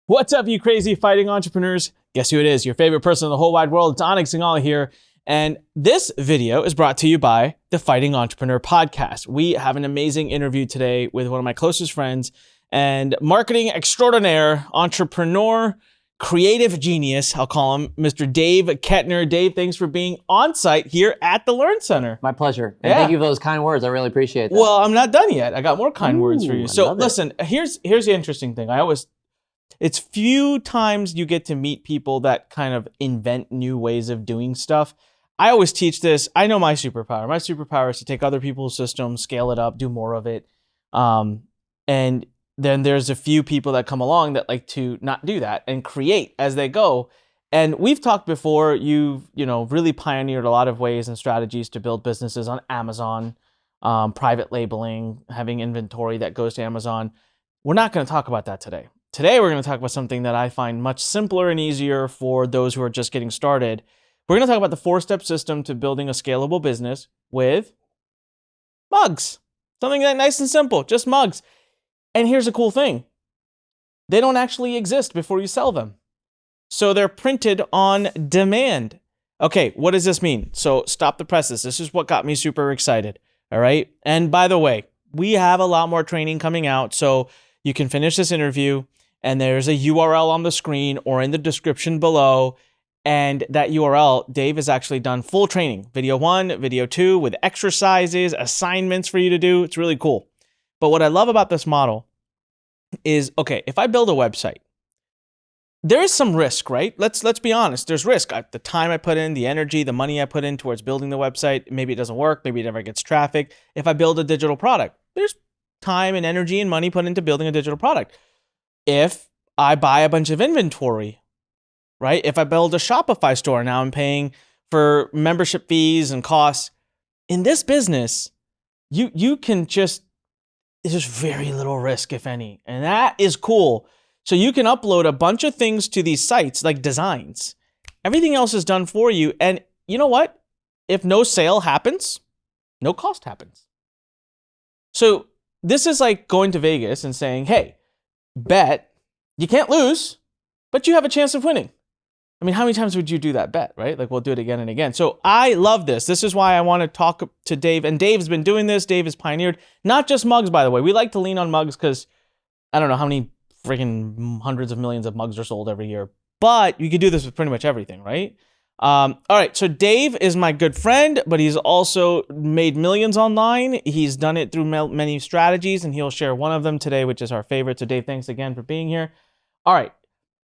What's up, you crazy fighting entrepreneurs? Guess who it is? Your favorite person in the whole wide world. It's Anik Singal here. And this video is brought to you by the Fighting Entrepreneur Podcast. We have an amazing interview today with one of my closest friends and marketing extraordinaire, entrepreneur, creative genius, I'll call him, Mr. Dave Kettner. Dave, thanks for being on site here at the Learn Center. My pleasure. And thank you for those kind words. I really appreciate that. Well, I'm not done yet. I got more kind words for you. So listen, here's the interesting thing. It's few times you get to meet people that kind of invent new ways of doing stuff. I always teach this. I know my superpower. My superpower is to take other people's systems, scale it up, do more of it. And then there's a few people that come along that like to not do that and create as they go. And we've talked before, you've really pioneered a lot of ways and strategies to build businesses on Amazon, private labeling, having inventory that goes to Amazon. We're not going to talk about that today. Today, we're going to talk about something that I find much simpler and easier for those who are just getting started. We're going to talk about the 4-step system to building a scalable business with mugs. Something that nice and simple, just mugs. And here's a cool thing. They don't actually exist before you sell them. So they're printed on demand. Okay, what does this mean? So stop the presses. This is what got me super excited. All right. And by the way, we have a lot more training coming out. So you can finish this interview and there's a URL on the screen or in the description below. And that URL, Dave has actually done full training. Video 1, video 2 with exercises, assignments for you to do. It's really cool. But what I love about this model is, okay, if I build a website, there is some risk, right? Let's be honest. There's risk. The time I put in, the energy, the money I put in towards building the website, maybe it doesn't work. Maybe it never gets traffic. If I build a digital product, there's time and energy and money put into building a digital product. If I buy a bunch of inventory, right? If I build a Shopify store, now I'm paying for membership fees and costs. In this business, you can just, there's very little risk, if any. And that is cool. So you can upload a bunch of things to these sites, like designs. Everything else is done for you. And you know what? If no sale happens, no cost happens. So this is like going to Vegas and saying, hey, bet, you can't lose, but you have a chance of winning. I mean, how many times would you do that bet, right? Like, we'll do it again and again. So I love this. This is why I want to talk to Dave. And Dave's been doing this. Dave has pioneered, not just mugs, by the way. We like to lean on mugs because I don't know how many freaking hundreds of millions of mugs are sold every year. But you could do this with pretty much everything, right? All right, so Dave is my good friend, but he's also made millions online. He's done it through many strategies, and he'll share one of them today, which is our favorite. So Dave, thanks again for being here. All right,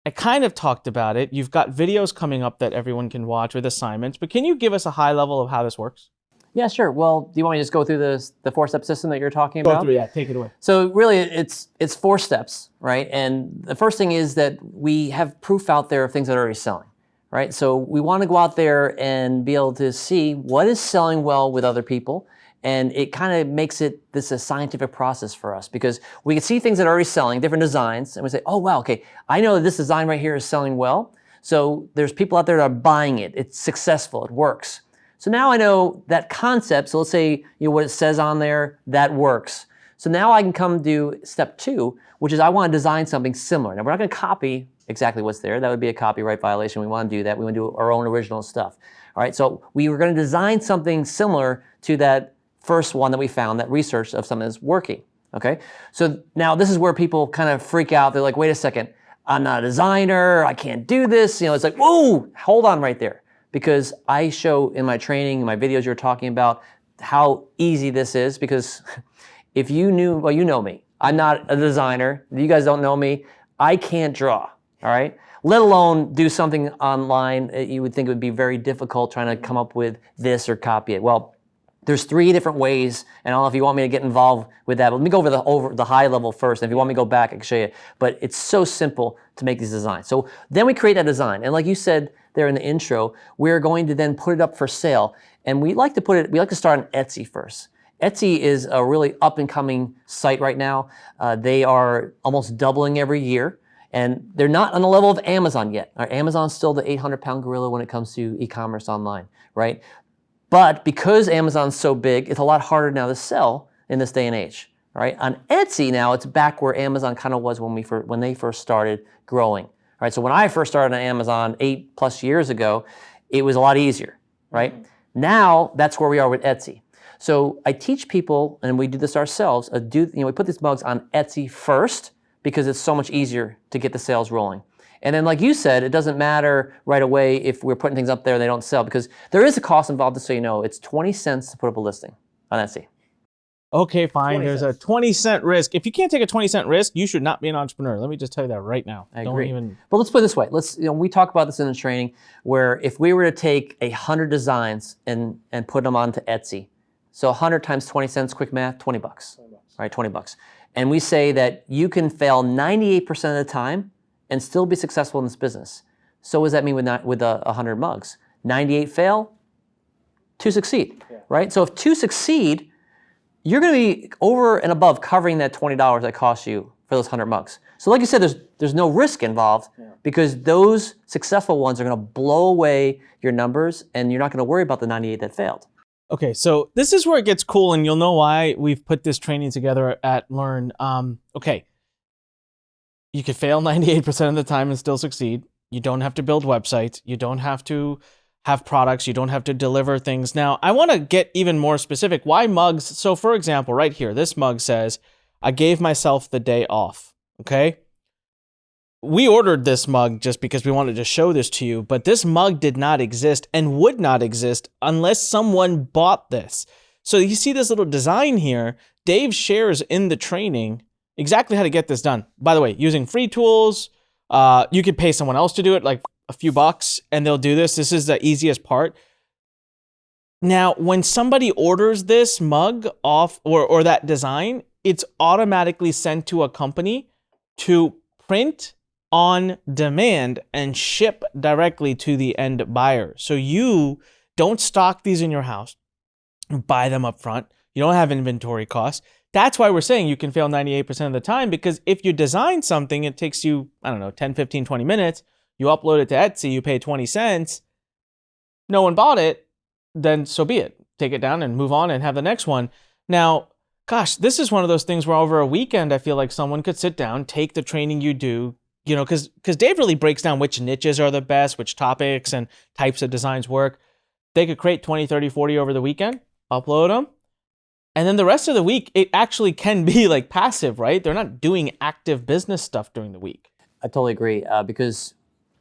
I kind of talked about it. You've got videos coming up that everyone can watch with assignments, but can you give us a high level of how this works? Yeah, sure. Well, do you want me to just go through the 4-step system that you're talking about? Go through, yeah, take it away. So really, it's 4 steps, right? And the first thing is that we have proof out there of things that are already selling. Right? So we want to go out there and be able to see what is selling well with other people. And it kind of makes it a scientific process for us because we can see things that are already selling, different designs, and we say, oh, wow, okay, I know that this design right here is selling well. So there's people out there that are buying it. It's successful. It works. So now I know that concept. So let's say what it says on there, that works. So now I can come do step 2, which is I want to design something similar. Now, we're not going to copy exactly what's there. That would be a copyright violation. We want to do that. We want to do our own original stuff. All right, so we were going to design something similar to that first one that we found, that research of something that's working. Okay, so now this is where people kind of freak out. They're like, wait a second, I'm not a designer. I can't do this. It's like, whoa, hold on right there. Because I show in my training, in my videos you're talking about how easy this is. Because if you knew, well, you know me. I'm not a designer. You guys don't know me. I can't draw. All right, let alone do something online. You would think it would be very difficult trying to come up with this or copy it. Well, there's 3 different ways, and I don't know if you want me to get involved with that, but let me go over the high level first, and if you want me to go back, I can show you. But it's so simple to make these designs. So then we create that design, and like you said there in the intro, we're going to then put it up for sale, and we like to start on Etsy first. Etsy is a really up-and-coming site right now. They are almost doubling every year. And they're not on the level of Amazon yet. Amazon's still the 800-pound gorilla when it comes to e-commerce online, right? But because Amazon's so big, it's a lot harder now to sell in this day and age. All right. On Etsy now, it's back where Amazon kind of was when they first started growing. All right. So when I first started on Amazon 8+ years ago, it was a lot easier, right? Now that's where we are with Etsy. So I teach people, and we do this ourselves. We put these mugs on Etsy first because it's so much easier to get the sales rolling. And then, like you said, it doesn't matter right away if we're putting things up there and they don't sell, because there is a cost involved. Just so you know, it's 20 cents to put up a listing on Etsy. Okay, fine. There's a 20-cent risk. If you can't take a 20-cent risk, you should not be an entrepreneur. Let me just tell you that right now. I agree. But let's put it this way. We talk about this in the training, where if we were to take 100 designs and put them onto Etsy, so 100 times 20 cents, quick math, $20. Right, $20. And we say that you can fail 98% of the time and still be successful in this business. So what does that mean with 100 mugs? 98 fail, 2 succeed, right? So if 2 succeed, you're going to be over and above covering that $20 that costs you for those 100 mugs. So like you said, there's no risk involved because those successful ones are going to blow away your numbers, and you're not going to worry about the 98 that failed. Okay, so this is where it gets cool, and you'll know why we've put this training together at Lurn. Okay, you could fail 98% of the time and still succeed. You don't have to build websites. You don't have to have products. You don't have to deliver things. Now, I want to get even more specific. Why mugs? So for example, right here, this mug says, I gave myself the day off, okay? We ordered this mug just because we wanted to show this to you, but this mug did not exist and would not exist unless someone bought this. So you see this little design here. Dave shares in the training exactly how to get this done. By the way, using free tools, you could pay someone else to do it, like a few bucks, and they'll do this. This is the easiest part. Now, when somebody orders this mug off or that design, it's automatically sent to a company to print on demand and ship directly to the end buyer. So you don't stock these in your house, buy them up front. You don't have inventory costs. That's why we're saying you can fail 98% of the time, because if you design something, it takes you, 10, 15, 20 minutes. You upload it to Etsy, you pay 20 cents. No one bought it, then so be it. Take it down and move on and have the next one. Now, gosh, this is one of those things where over a weekend, I feel like someone could sit down, take the training you do, because Dave really breaks down which niches are the best, which topics and types of designs work. They could create 20, 30, 40 over the weekend, upload them. And then the rest of the week, it actually can be like passive, right? They're not doing active business stuff during the week. I totally agree, because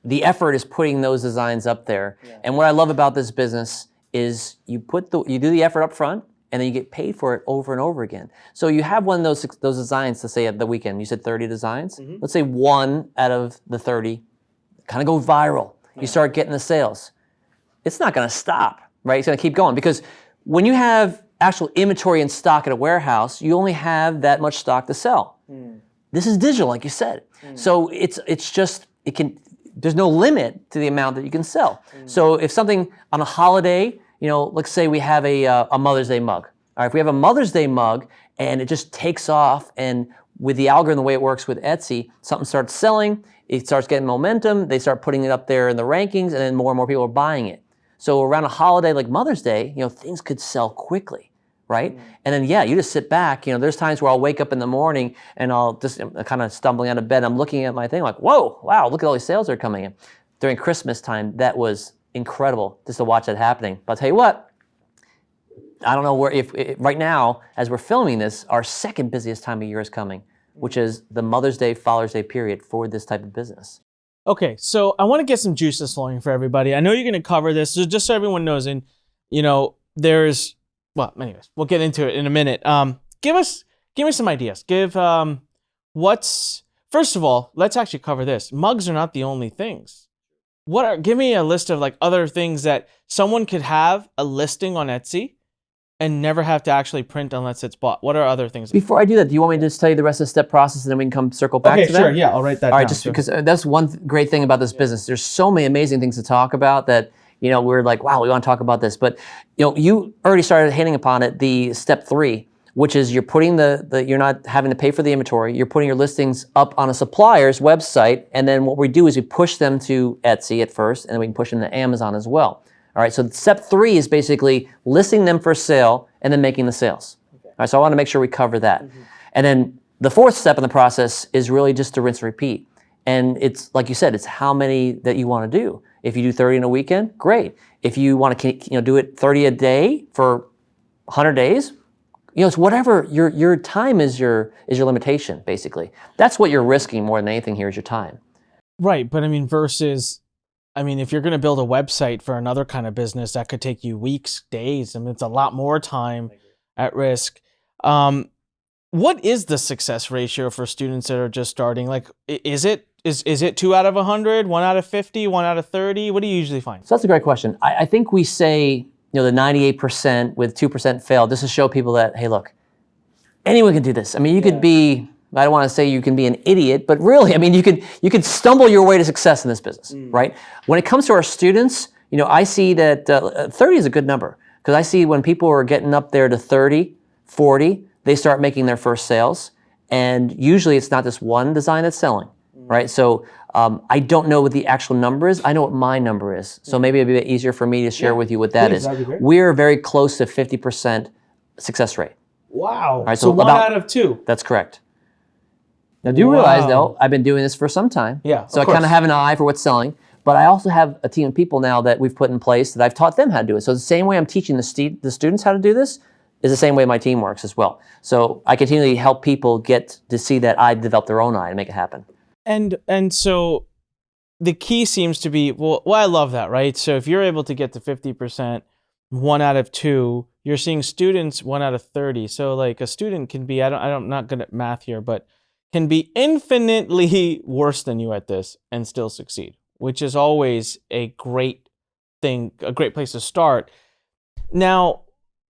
the effort is putting those designs up there. Yeah. And what I love about this business is you do the effort up front, and then you get paid for it over and over again. So you have one of those designs to say at the weekend. You said 30 designs. Mm-hmm. Let's say one out of the 30 kind of go viral. Yeah. You start getting the sales. It's not going to stop, right? It's going to keep going, because when you have actual inventory in stock at a warehouse, you only have that much stock to sell. Mm. This is digital, like you said. Mm. So there's no limit to the amount that you can sell. Mm. So if something on a holiday, let's say we have a Mother's Day mug. All right, if we have a Mother's Day mug and it just takes off, and with the algorithm, the way it works with Etsy, something starts selling, it starts getting momentum, they start putting it up there in the rankings, and then more and more people are buying it. So around a holiday like Mother's Day, things could sell quickly, right? Mm. And then, you just sit back. There's times where I'll wake up in the morning and I'll just kind of stumbling out of bed. I'm looking at my thing like, whoa, wow, look at all these sales that are coming in. During Christmas time, that was incredible just to watch that happening. But I'll tell you what, I don't know if right now, as we're filming this, our second busiest time of year is coming, which is the Mother's Day, Father's Day period for this type of business. Okay, so I want to get some juices flowing for everybody. I know you're going to cover this, so just so everyone knows, and anyways, we'll get into it in a minute. Give me some ideas. First of all, let's actually cover this. Mugs are not the only things. Give me a list of like other things that someone could have a listing on Etsy and never have to actually print unless it's bought. What are other things? Before I do that, do you want me to just tell you the rest of the step process, and then we can come circle back to that? Okay, sure. Yeah, I'll write that down. All right, just because that's one great thing about this business. There's so many amazing things to talk about that, we're like, wow, we want to talk about this. But, you already started hitting upon it, the step 3, which is you're putting you're not having to pay for the inventory. You're putting your listings up on a supplier's website. And then what we do is we push them to Etsy at first, and then we can push them to Amazon as well. All right, so step 3 is basically listing them for sale and then making the sales. Okay. All right, so I want to make sure we cover that. Mm-hmm. And then the fourth step in the process is really just to rinse and repeat. And it's like you said, it's how many that you want to do. If you do 30 in a weekend, great. If you want to do it 30 a day for 100 days, it's whatever your time is your limitation, basically. That's what you're risking more than anything here is your time. Right, but if you're going to build a website for another kind of business, that could take you weeks, days. It's a lot more time at risk. What is the success ratio for students that are just starting? Like, is it 2 out of 100, 1 out of 50, 1 out of 30? What do you usually find? So that's a great question. I think we say, the 98% with 2% fail, just to show people that, hey, look, anyone can do this. You could be, I don't want to say you can be an idiot, but really, you could stumble your way to success in this business, right? When it comes to our students, I see that 30 is a good number, because I see when people are getting up there to 30, 40, they start making their first sales, and usually it's not just one design that's selling, right? So I don't know what the actual number is. I know what my number is. So maybe it'd be a bit easier for me to share with you what that is. We're very close to 50% success rate. Wow. Right, so 1 out of 2. That's correct. Now, do realize, though, I've been doing this for some time. Yeah, so I kind of have an eye for what's selling. But I also have a team of people now that we've put in place that I've taught them how to do it. So the same way I'm teaching the students how to do this is the same way my team works as well. So I continually help people get to see that eye develop their own eye and make it happen. And so the key seems to be, well, I love that, right? So if you're able to get to 50%, 1 out of 2, you're seeing students 1 out of 30. So like a student can be, I'm not good at math here, but can be infinitely worse than you at this and still succeed, which is always a great thing, a great place to start. Now,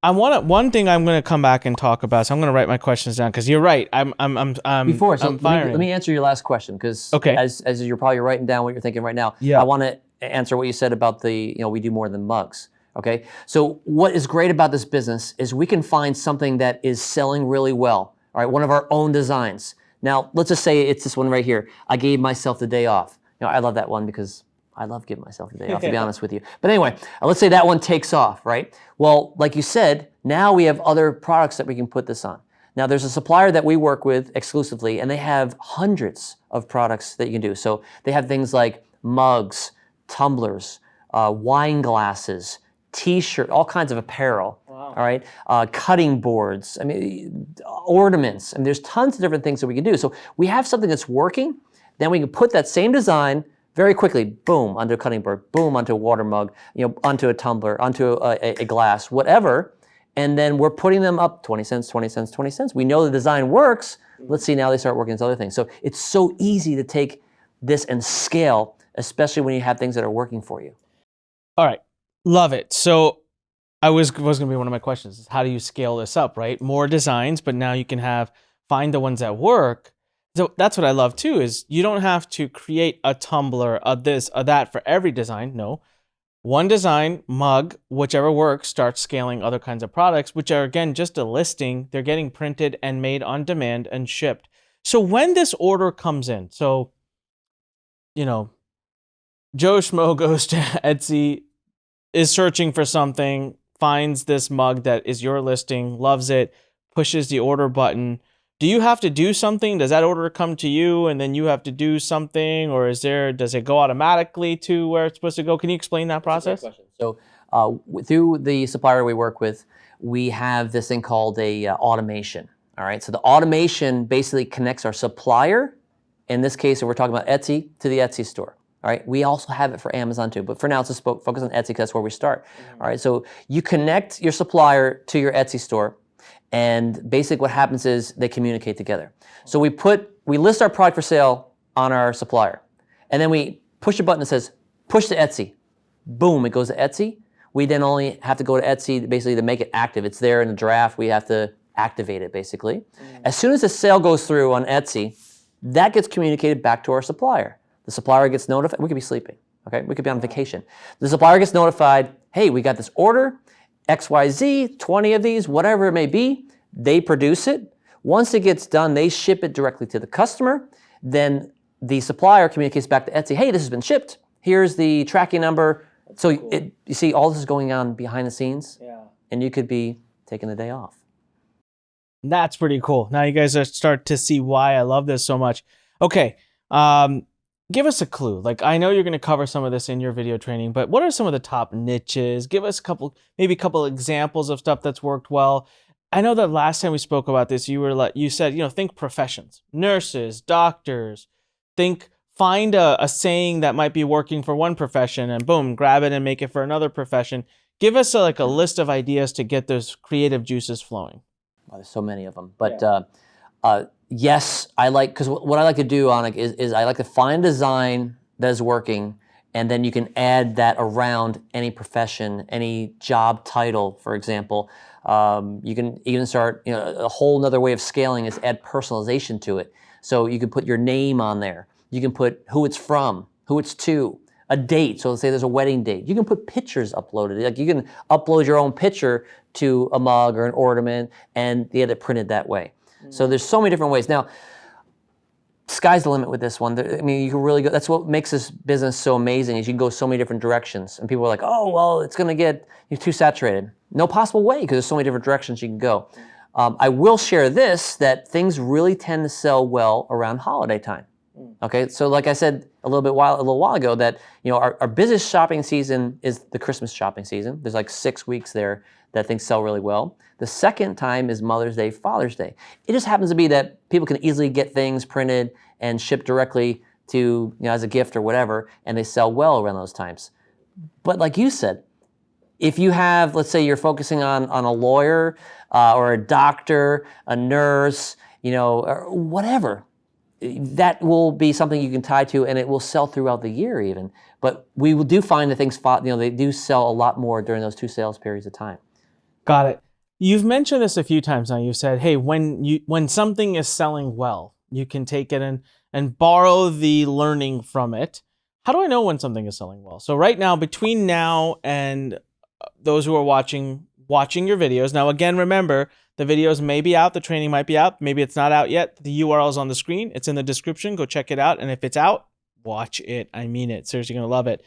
one thing I'm going to come back and talk about. So I'm going to write my questions down, because you're right. Let me answer your last question, because as you're probably writing down what you're thinking right now. I want to answer what you said about we do more than mugs. Okay. So what is great about this business is we can find something that is selling really well. All right, one of our own designs. Now let's just say it's this one right here. I gave myself the day off. I love that one because I love giving myself a day off, to be honest with you. But anyway, let's say that one takes off, right? Well, like you said, now we have other products that we can put this on. Now, there's a supplier that we work with exclusively, and they have hundreds of products that you can do. So they have things like mugs, tumblers, wine glasses, T-shirt, all kinds of apparel, all right? Cutting boards, ornaments, and there's tons of different things that we can do. So we have something that's working, then we can put that same design very quickly, boom, onto a cutting board, boom, onto a water mug, onto a tumbler, onto a glass, whatever. And then we're putting them up 20 cents, 20 cents, 20 cents. We know the design works. Let's see, now they start working as other things. So it's so easy to take this and scale, especially when you have things that are working for you. All right. Love it. So I was going to be one of my questions is, how do you scale this up, right? More designs, but now you can find the ones that work. So that's what I love too, is you don't have to create a tumbler, a this, a that for every design. No. One design, mug, whichever works, starts scaling other kinds of products, which are, again, just a listing. They're getting printed and made on demand and shipped. So when this order comes in, so, Joe Schmo goes to Etsy, is searching for something, finds this mug that is your listing, loves it, pushes the order button. Do you have to do something? Does that order come to you and then you have to do something, or does it go automatically to where it's supposed to go? Can you explain that process? That's a great question. So through the supplier we work with, we have this thing called a automation. All right. So the automation basically connects our supplier, in this case, if we're talking about Etsy, to the Etsy store. All right. We also have it for Amazon too, but for now, it's just focus on Etsy because that's where we start. All right. So you connect your supplier to your Etsy store. And basically what happens is they communicate together. So we list our product for sale on our supplier. And then we push a button that says, push to Etsy. Boom, it goes to Etsy. We then only have to go to Etsy basically to make it active. It's there in the draft. We have to activate it basically. As soon as the sale goes through on Etsy, that gets communicated back to our supplier. The supplier gets notified. We could be sleeping, okay? We could be on vacation. The supplier gets notified, hey, we got this order. XYZ, 20 of these, whatever it may be, they produce it. Once it gets done, they ship it directly to the customer. Then the supplier communicates back to Etsy, hey, this has been shipped. Here's the tracking number. So you see all this is going on behind the scenes, and you could be taking the day off. That's pretty cool. Now you guys are start to see why I love this so much. Okay, give us a clue. Like, I know you're going to cover some of this in your video training, but what are some of the top niches? Give us maybe a couple examples of stuff that's worked well. I know that last time we spoke about this, you said, think professions, nurses, doctors, find a saying that might be working for one profession and boom, grab it and make it for another profession. Give us a list of ideas to get those creative juices flowing. Well, there's so many of them, but yes, because what I like to do, Anik, is I like to find a design that is working, and then you can add that around any profession, any job title, for example. You can even start, a whole nother way of scaling is add personalization to it. So you can put your name on there. You can put who it's from, who it's to, a date. So let's say there's a wedding date. You can put pictures uploaded. Like you can upload your own picture to a mug or an ornament and get it printed that way. So there's so many different ways. Now, sky's the limit with this one. I mean, you can really go, that's what makes this business so amazing is you can go so many different directions. And people are like, oh, well, it's going to get too saturated. No possible way, because there's so many different directions you can go. I will share this, that things really tend to sell well around holiday time. Okay, so like I said a little while ago, that our busiest shopping season is the Christmas shopping season. There's like 6 weeks there that things sell really well. The second time is Mother's Day, Father's Day. It just happens to be that people can easily get things printed and shipped directly to as a gift or whatever, and they sell well around those times. But like you said, if you have, let's say you're focusing on a lawyer or a doctor, a nurse, or whatever, that will be something you can tie to, and it will sell throughout the year even. But we do find that things, they do sell a lot more during those 2 sales periods of time. Got it. You've mentioned this a few times now. You've said, hey, when something is selling well, you can take it and borrow the learning from it. How do I know when something is selling well? So right now, between now and those who are watching your videos. Now, again, remember, the videos may be out, the training might be out, maybe it's not out yet. The URL is on the screen, it's in the description, go check it out. And if it's out, watch it. I mean it, seriously, you're gonna love it.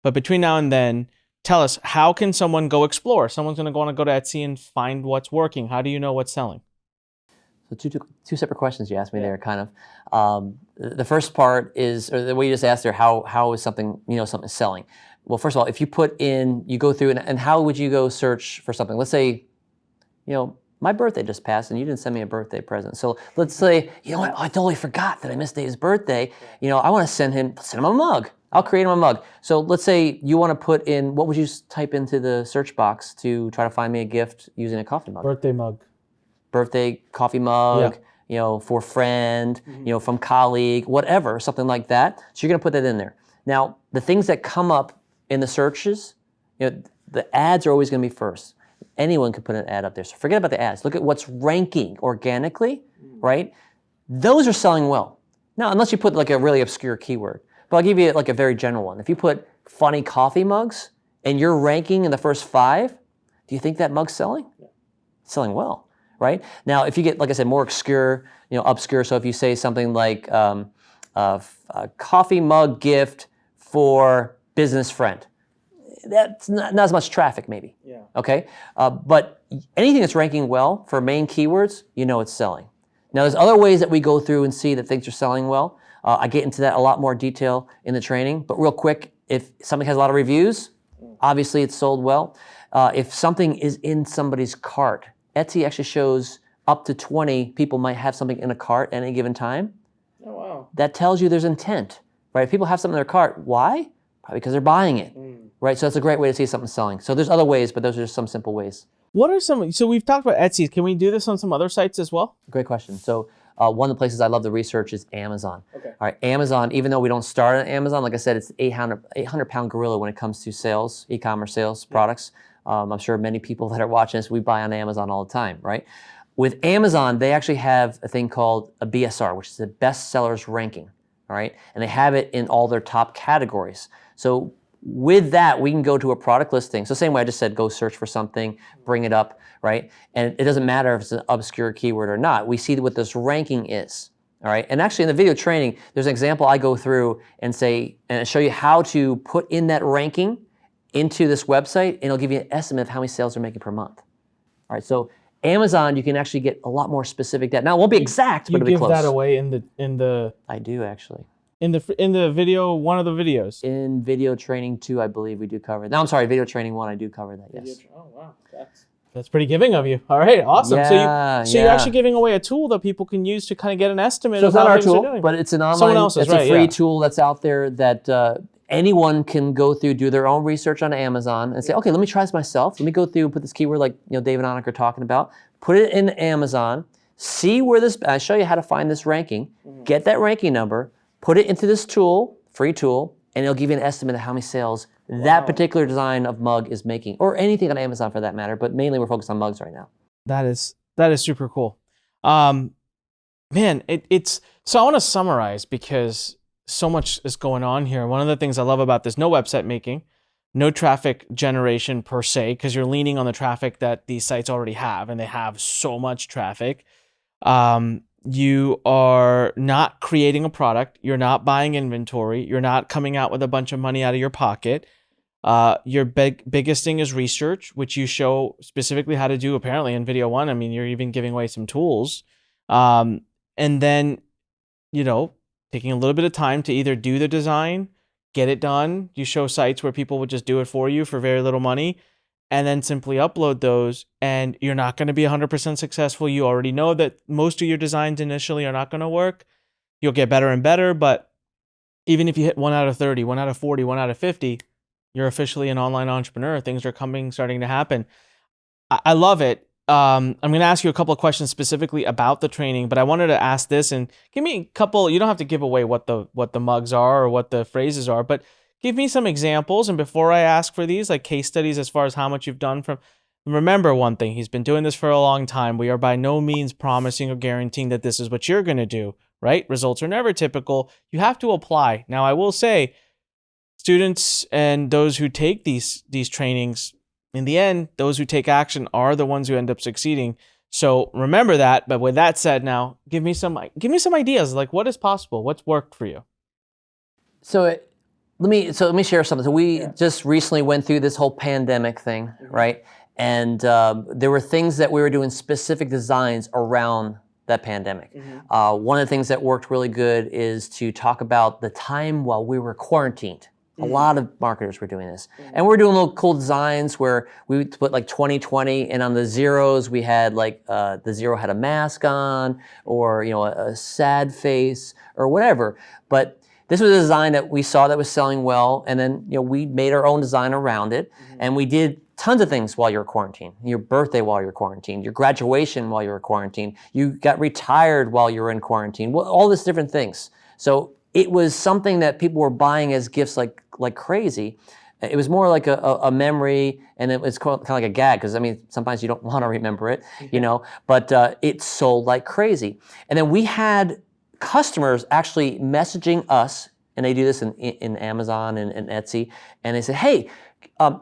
But between now and then, tell us, how can someone go explore? Someone's gonna want to go to Etsy and find what's working. How do you know what's selling? So two separate questions you asked me there, kind of. The first part is, or the way you just asked there, how is something, something selling? Well, first of all, if you you go through, and how would you go search for something? Let's say, my birthday just passed and you didn't send me a birthday present. So let's say, what, I totally forgot that I missed Dave's birthday. I want to send him a mug. I'll create him a mug. So let's say you want to put in, what would you type into the search box to try to find me a gift using a coffee mug? Birthday mug. Birthday coffee mug, for a friend, from colleague, whatever, something like that. So you're going to put that in there. Now, the things that come up in the searches, the ads are always going to be first. Anyone can put an ad up there. So forget about the ads. Look at what's ranking organically, right? Those are selling well. Now, unless you put like a really obscure keyword. But I'll give you like a very general one. If you put funny coffee mugs and you're ranking in the first 5, do you think that mug's selling? Yeah. It's selling well, right? Now, if you get, like I said, more obscure, so if you say something like a coffee mug gift for business friend, that's not as much traffic maybe. Yeah. Okay? But anything that's ranking well for main keywords, it's selling. Now there's other ways that we go through and see that things are selling well. I get into that a lot more detail in the training, but real quick, if something has a lot of reviews, obviously it's sold well. If something is in somebody's cart, Etsy actually shows up to 20 people might have something in a cart at any given time. Oh, wow. That tells you there's intent, right? If people have something in their cart, why? Probably because they're buying it, right? So that's a great way to see something selling. So there's other ways, but those are just some simple ways. What are some, so we've talked about Etsy. Can we do this on some other sites as well? Great question. So one of the places I love to research is Amazon. Okay. All right, Amazon, even though we don't start on Amazon, like I said, it's an 800-pound gorilla when it comes to sales, e-commerce sales products. I'm sure many people that are watching this, we buy on Amazon all the time, right? With Amazon, they actually have a thing called a BSR, which is the best sellers ranking, all right? And they have it in all their top categories. So with that, we can go to a product listing. So same way I just said, go search for something, bring it up, right? And it doesn't matter if it's an obscure keyword or not. We see what this ranking is, all right? And actually in the video training, there's an example I go through and show you how to put in that ranking into this website, and it'll give you an estimate of how many sales they're making per month. All right, so Amazon, you can actually get a lot more specific data. Now, it won't be exact, but it'll be close. You give that away in the. I do actually. In the video, one of the videos. In video training 2, I believe we do cover. No, I'm sorry, video training 1, I do cover that. Yes. Oh wow, that's pretty giving of you. All right, awesome. Yeah, so you're actually giving away a tool that people can use to kind of get an estimate. So of it's not how our things are tool, doing. but it's an online. Someone else's, it's a free tool that's out there that anyone can go through, do their own research on Amazon, and say, okay, let me try this myself. Let me go through and put this keyword like Dave and Anik are talking about. Put it in Amazon. See where this. I show you how to find this ranking. Get that ranking number. Put it into this tool, free tool, and it'll give you an estimate of how many sales that particular design of mug is making, or anything on Amazon for that matter. But mainly we're focused on mugs right now. That is super cool. Man, it's so I want to summarize because so much is going on here. One of the things I love about this, no website making, no traffic generation per se, because you're leaning on the traffic that these sites already have, and they have so much traffic. You are not creating a product. You're not buying inventory. You're not coming out with a bunch of money out of your pocket. Your biggest thing is research, which you show specifically how to do apparently in video 1. I mean, you're even giving away some tools. And then, taking a little bit of time to either do the design, get it done. You show sites where people would just do it for you for very little money, and then simply upload those, and you're not going to be 100% successful. You already know that most of your designs initially are not going to work. You'll get better and better, but even if you hit 1 out of 30, 1 out of 40, 1 out of 50, you're officially an online entrepreneur. Things are starting to happen. I love it. I'm going to ask you a couple of questions specifically about the training, but I wanted to ask this and give me a couple. You don't have to give away what the mugs are or what the phrases are, but give me some examples. And before I ask for these, like case studies as far as how much you've done from. Remember one thing, he's been doing this for a long time. We are by no means promising or guaranteeing that this is what you're going to do, right? Results are never typical. You have to apply. Now, I will say, students and those who take these trainings, in the end, those who take action are the ones who end up succeeding. So remember that. But with that said, now give me some ideas. Like, what is possible? What's worked for you? So let me share something. So we just recently went through this whole pandemic thing, right? And there were things that we were doing specific designs around that pandemic. One of the things that worked really good is to talk about the time while we were quarantined. A lot of marketers were doing this. And we're doing little cool designs where we would put like 2020, and on the zeros we had like the 0 had a mask on, or a sad face or whatever. But this was a design that we saw that was selling well, and then we made our own design around it, and we did tons of things while you're quarantined. Your birthday while you're quarantined, your graduation while you were quarantined, you got retired while you were in quarantine, all these different things. So it was something that people were buying as gifts like crazy. It was more like a memory, and it was kind of like a gag, because sometimes you don't want to remember it, but it sold like crazy. And then we had customers actually messaging us, and they do this in Amazon and Etsy, and they said, hey,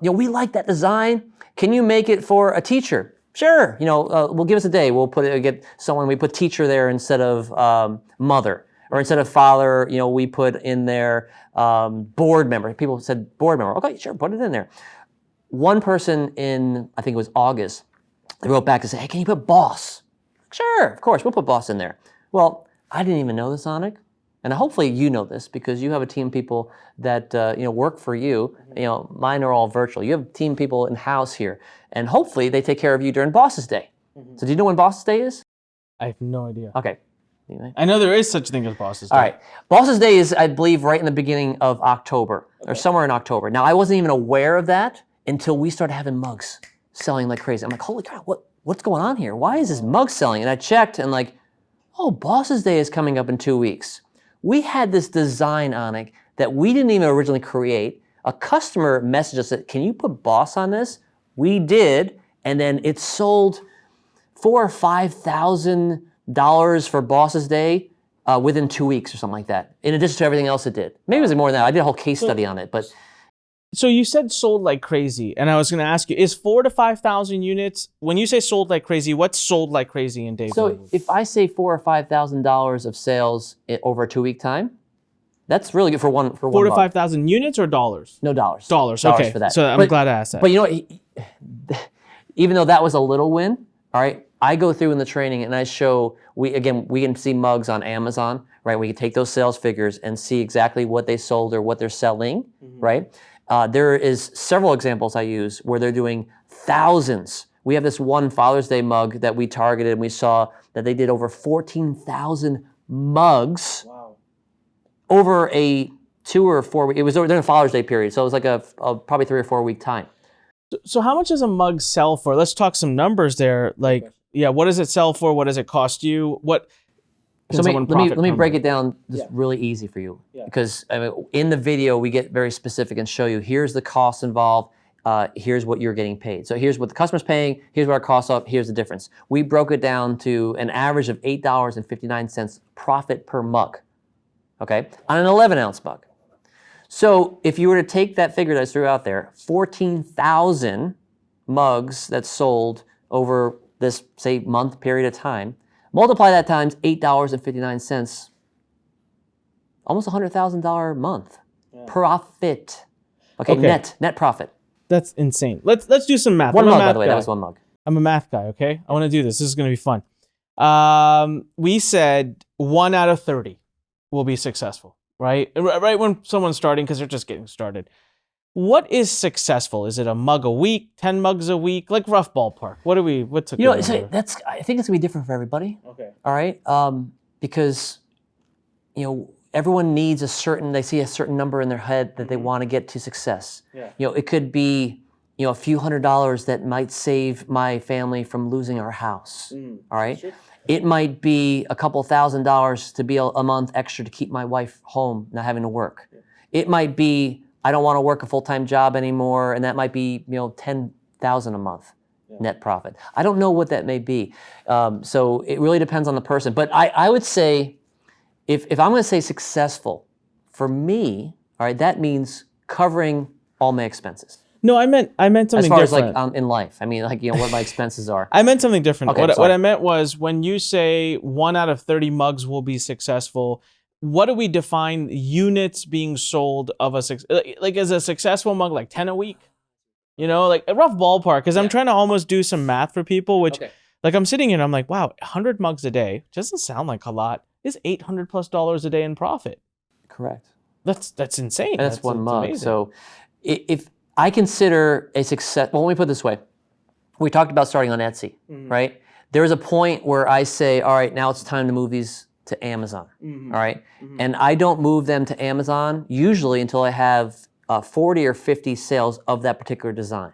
we like that design. Can you make it for a teacher? Sure. We'll give us a day. We'll get someone. We put teacher there instead of mother. Or instead of father, we put in there board member. People said board member. Okay, sure, put it in there. One person in, I think it was August, they wrote back and said, hey, can you put boss? Sure, of course, we'll put boss in there. Well, I didn't even know this, Anik. And hopefully you know this, because you have a team of people that work for you. Mine are all virtual. You have team people in-house here. And hopefully they take care of you during Boss's Day. So do you know when Boss's Day is? I have no idea. Okay. I know there is such a thing as Boss's Day. All right. Boss's Day is, I believe, right in the beginning of October, or somewhere in October. Now, I wasn't even aware of that until we started having mugs selling like crazy. I'm like, holy crap, what's going on here? Why is this mug selling? And I checked, and Boss's Day is coming up in 2 weeks. We had this design, Anik, that we didn't even originally create. A customer messaged us, said, can you put boss on this? We did, and then it sold $4,000 or $5,000 for Boss's Day within 2 weeks or something like that, in addition to everything else it did. Maybe it was more than that. I did a whole case study on it. But so you said sold like crazy, and I was going to ask you, is 4,000 to 5,000 units, when you say sold like crazy, what's sold like crazy in Dave's language? If I say $4,000 or $5,000 of sales over a 2 week time, that's really good for one. 4,000 to 5,000 units or dollars? No, dollars. Dollars, okay. For that. So I'm glad I asked that. But even though that was a little win, all right, I go through in the training and I show, we can see mugs on Amazon, right? We can take those sales figures and see exactly what they sold or what they're selling, right? There is several examples I use where they're doing thousands. We have this one Father's Day mug that we targeted, and we saw that they did over 14,000 mugs over a 2 or 4 week. It was during the Father's Day period, so it was like a probably 3 or 4 week time. So how much does a mug sell for? Let's talk some numbers there. Like, yeah, what does it sell for? What does it cost you? What? So let me break it down just really easy for you, because in the video we get very specific and show you, here's the cost involved, here's what you're getting paid. So here's what the customer's paying, here's what our costs are, here's the difference. We broke it down to an average of $8.59 profit per mug, okay, on an 11-ounce mug. So if you were to take that figure that I threw out there, 14,000 mugs that sold over this, say, month period of time, multiply that times $8.59, almost $100,000 a month profit. Okay, net profit. That's insane. Let's do some math. One mug, by the way, that was one mug. I'm a math guy, okay? I want to do this. This is going to be fun. We said 1 out of 30 will be successsul, right? Right when someone's starting, because they're just getting started. What is successful? Is it a mug a week, 10 mugs a week? Like rough ballpark. What's a good number? I think it's gonna be different for everybody. Okay. All right. Because everyone needs they see a certain number in their head that they want to get to success. Yeah. It could be a few $100s that might save my family from losing our house. All right. Sure. It might be a couple $1,000s to be a month extra to keep my wife home, not having to work. Yeah. It might be, I don't want to work a full-time job anymore, and that might be $10,000 a month net profit. I don't know what that may be. So it really depends on the person. But I would say, if I'm going to say successful, for me, all right, that means covering all my expenses. No, I meant something as far different. As like in life. I mean, like what my expenses are. I meant something different. Okay, what I meant was, when you say 1 out of 30 mugs will be successful, what do we define units being sold of like is a successful mug like 10 a week? Like a rough ballpark, because I'm trying to almost do some math for people, which like I'm sitting here and I'm like, wow, 100 mugs a day doesn't sound like a lot. It's $800+ a day in profit. Correct. That's insane. And that's one mug. Amazing. So if I consider a success, well, let me put it this way. We talked about starting on Etsy, right? There's a point where I say, all right, now it's time to move these to Amazon, all right? And I don't move them to Amazon usually until I have 40 or 50 sales of that particular design,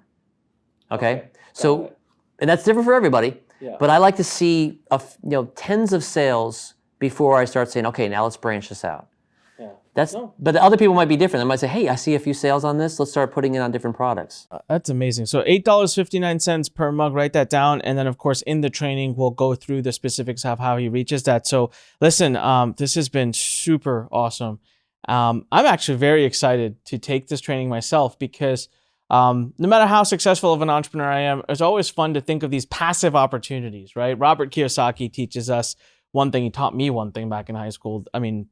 okay? So, and that's different for everybody, but I like to see tens of sales before I start saying, okay, now let's branch this out. But the other people might be different. They might say, hey, I see a few sales on this. Let's start putting it on different products. That's amazing. So $8.59 per mug, write that down. And then, of course, in the training, we'll go through the specifics of how he reaches that. So listen, this has been super awesome. I'm actually very excited to take this training myself, because no matter how successful of an entrepreneur I am, it's always fun to think of these passive opportunities, right? Robert Kiyosaki teaches us one thing. He taught me one thing back in high school. I mean,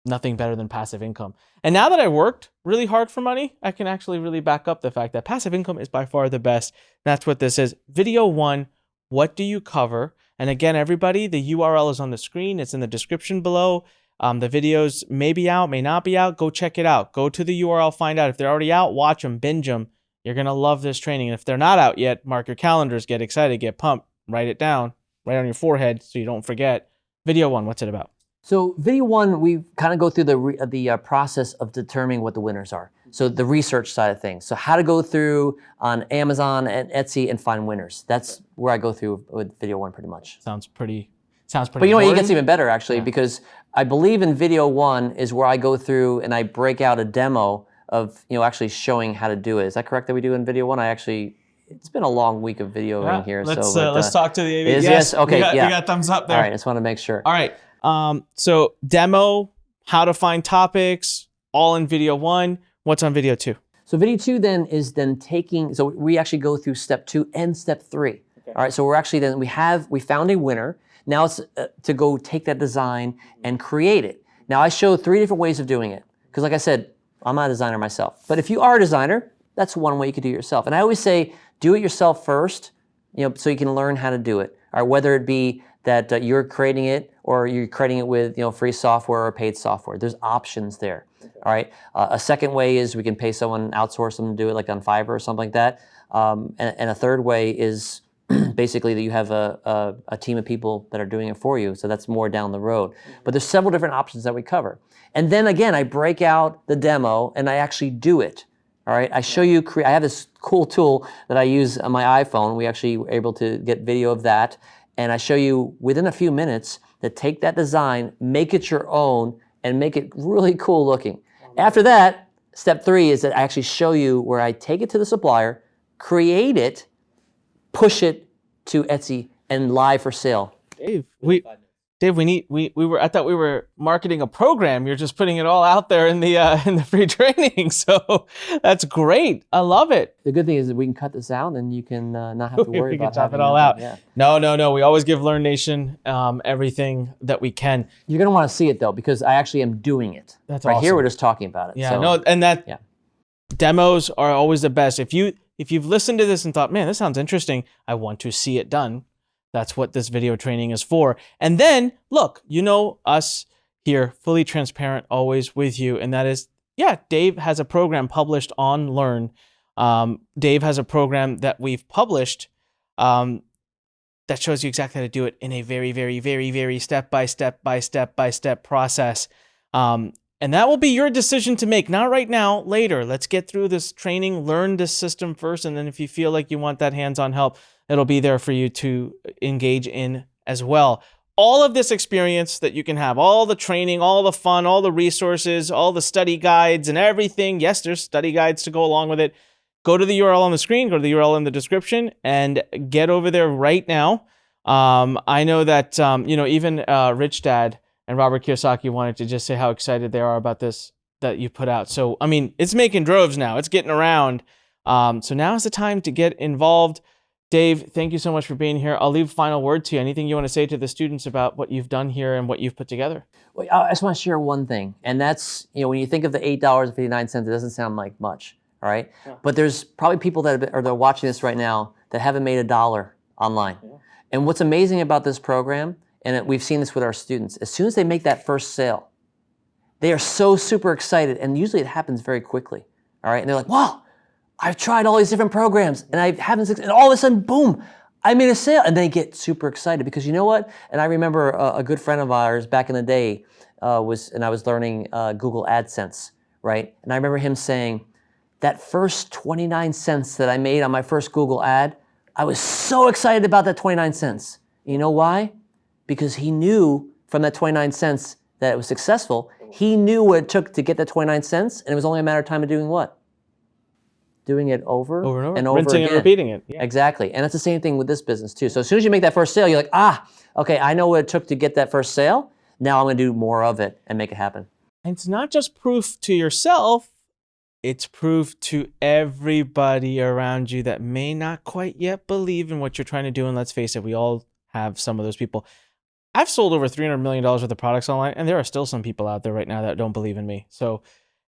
nothing better than passive income. And now that I worked really hard for money, I can actually really back up the fact that passive income is by far the best. That's what this is. Video 1, what do you cover? And again, everybody, the URL is on the screen. It's in the description below. The videos may be out, may not be out. Go check it out. Go to the URL, find out. If they're already out, watch them, binge them. You're going to love this training. And if they're not out yet, mark your calendars, get excited, get pumped, write it down, right on your forehead so you don't forget. Video 1, what's it about? So video 1, we kind of go through the process of determining what the winners are. So the research side of things. So how to go through on Amazon and Etsy and find winners. That's where I go through with video 1 pretty much. Sounds pretty. But you know what? It gets even better actually, because I believe in video 1 is where I go through and I break out a demo of actually showing how to do it. Is that correct that we do in video 1? It's been a long week of videoing here. Let's talk to the AV. Yes. Okay. You got thumbs up there. All right. I just want to make sure. All right. So demo, how to find topics, all in video 1. What's on video 2? So video 2 then is taking, so we actually go through step 2 and step 3. Okay. All right. So we're actually we found a winner. Now it's to go take that design and create it. Now I show 3 different ways of doing it. Because like I said, I'm not a designer myself. But if you are a designer, that's one way you could do it yourself. And I always say, do it yourself first, so you can learn how to do it. All right, whether it be that you're creating it or you're creating it with free software or paid software. There's options there. All right. A second way is we can pay someone, outsource them to do it like on Fiverr or something like that. And a third way is basically that you have a team of people that are doing it for you. So that's more down the road. But there's several different options that we cover. And then again, I break out the demo and I actually do it. All right, I show you, I have this cool tool that I use on my iPhone. We actually were able to get video of that. And I show you within a few minutes to take that design, make it your own, and make it really cool looking. After that, step 3 is that I actually show you where I take it to the supplier, create it, push it to Etsy, and live for sale. Dave, I thought we were marketing a program. You're just putting it all out there in the free training. So that's great. I love it. The good thing is that we can cut this out and you can not have to worry about chop it all out. Yeah. No. We always give Lurn Nation everything that we can. You're going to want to see it though, because I actually am doing it. That's right awesome. Here we're just talking about it. Yeah, so, demos are always the best. If you've listened to this and thought, man, this sounds interesting, I want to see it done. That's what this video training is for. And then, look, us here, fully transparent, always with you. And that is, Dave has a program published on Lurn. Dave has a program that we've published that shows you exactly how to do it in a very, very, very, very step-by-step process. And that will be your decision to make. Not right now, later. Let's get through this training, learn this system first, and then if you feel like you want that hands-on help, it'll be there for you to engage in as well. All of this experience that you can have, all the training, all the fun, all the resources, all the study guides and everything. Yes, there's study guides to go along with it. Go to the URL on the screen, go to the URL in the description, and get over there right now. I know that, even Rich Dad and Robert Kiyosaki wanted to just say how excited they are about this that you put out. So, it's making droves now. It's getting around. So now is the time to get involved. Dave, thank you so much for being here. I'll leave a final word to you. Anything you want to say to the students about what you've done here and what you've put together? Well, I just want to share one thing, and that's, when you think of the $8.59, it doesn't sound like much, all right? Yeah. But there's probably people that are watching this right now that haven't made $1 online. Yeah. And what's amazing about this program, and we've seen this with our students, as soon as they make that first sale, they are so super excited, and usually it happens very quickly, all right? And they're like, wow, I've tried all these different programs and I haven't succeeded. And all of a sudden, boom, I made a sale. And they get super excited because you know what? And I remember a good friend of ours back in the day I was learning Google AdSense, right? And I remember him saying, that first 29 cents that I made on my first Google ad, I was so excited about that 29 cents. You know why? Because he knew from that 29 cents that it was successful. He knew what it took to get that 29 cents. And it was only a matter of time of doing what? Doing it over and over rinsing again. And repeating it. Yeah. Exactly. And it's the same thing with this business too. So as soon as you make that first sale, you're like, okay, I know what it took to get that first sale. Now I'm going to do more of it and make it happen. And it's not just proof to yourself. It's proof to everybody around you that may not quite yet believe in what you're trying to do. And let's face it, we all have some of those people. I've sold over $300 million worth of products online, and there are still some people out there right now that don't believe in me. So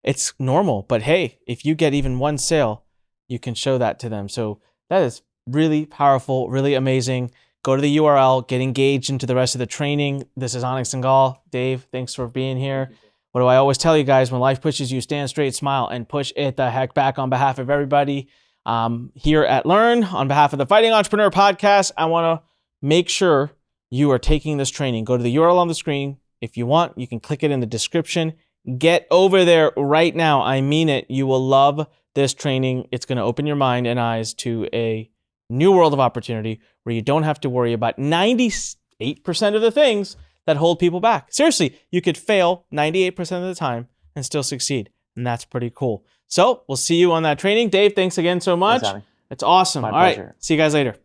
it's normal. But hey, if you get even one sale, you can show that to them. So that is really powerful, really amazing. Go to the URL, get engaged into the rest of the training. This is Anik Singal. Dave, thanks for being here. What do I always tell you guys? When life pushes you, stand straight, smile, and push it the heck back. On behalf of everybody here at Lurn, on behalf of the Fighting Entrepreneur Podcast, I want to make sure you are taking this training. Go to the URL on the screen. If you want, you can click it in the description. Get over there right now. I mean it. You will love this training. It's going to open your mind and eyes to a new world of opportunity where you don't have to worry about 98% of the things that hold people back. Seriously, you could fail 98% of the time and still succeed. And that's pretty cool. So we'll see you on that training. Dave, thanks again so much. Thanks, it's awesome. My All pleasure. right. See you guys later.